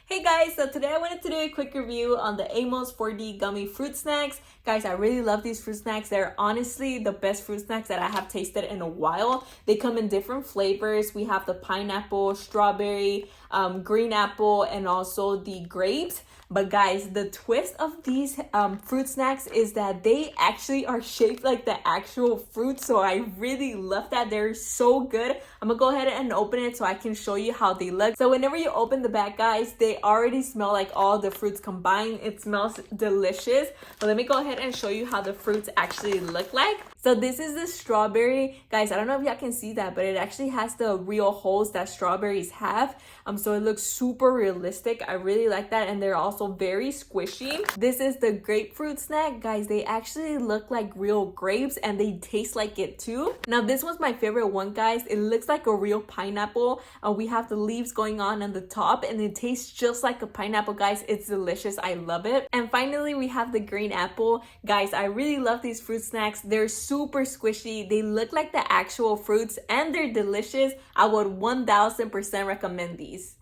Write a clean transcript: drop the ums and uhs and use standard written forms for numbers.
Hey guys, so today I wanted to do a quick review on the Amos 4D gummy fruit snacks. Guys, I really love these fruit snacks. They're honestly the best fruit snacks that I have tasted in a while. They come in different flavors. We have the pineapple, strawberry, green apple, and also the grapes. But guys, the twist of these fruit snacks is that they actually are shaped like the actual fruit. So I really love that. They're so good. I'm gonna go ahead and open it so I can show you how they look. So whenever you open the bag, guys, they already smell like all the fruits combined. It smells delicious. But let me go ahead and show you how the fruits actually look like. So this is the strawberry. Guys, I don't know if y'all can see that, but it actually has the real holes that strawberries have. So it looks super realistic. I really like that, and they're also very squishy. This is the grapefruit snack. Guys, they actually look like real grapes and they taste like it too. Now this was my favorite one, guys. It looks like a real pineapple. We have the leaves going on the top and it tastes just like a pineapple, guys. It's delicious. I love it. And finally, we have the green apple. Guys, I really love these fruit snacks. They're super squishy. They look like the actual fruits and they're delicious. I would 1000% recommend these.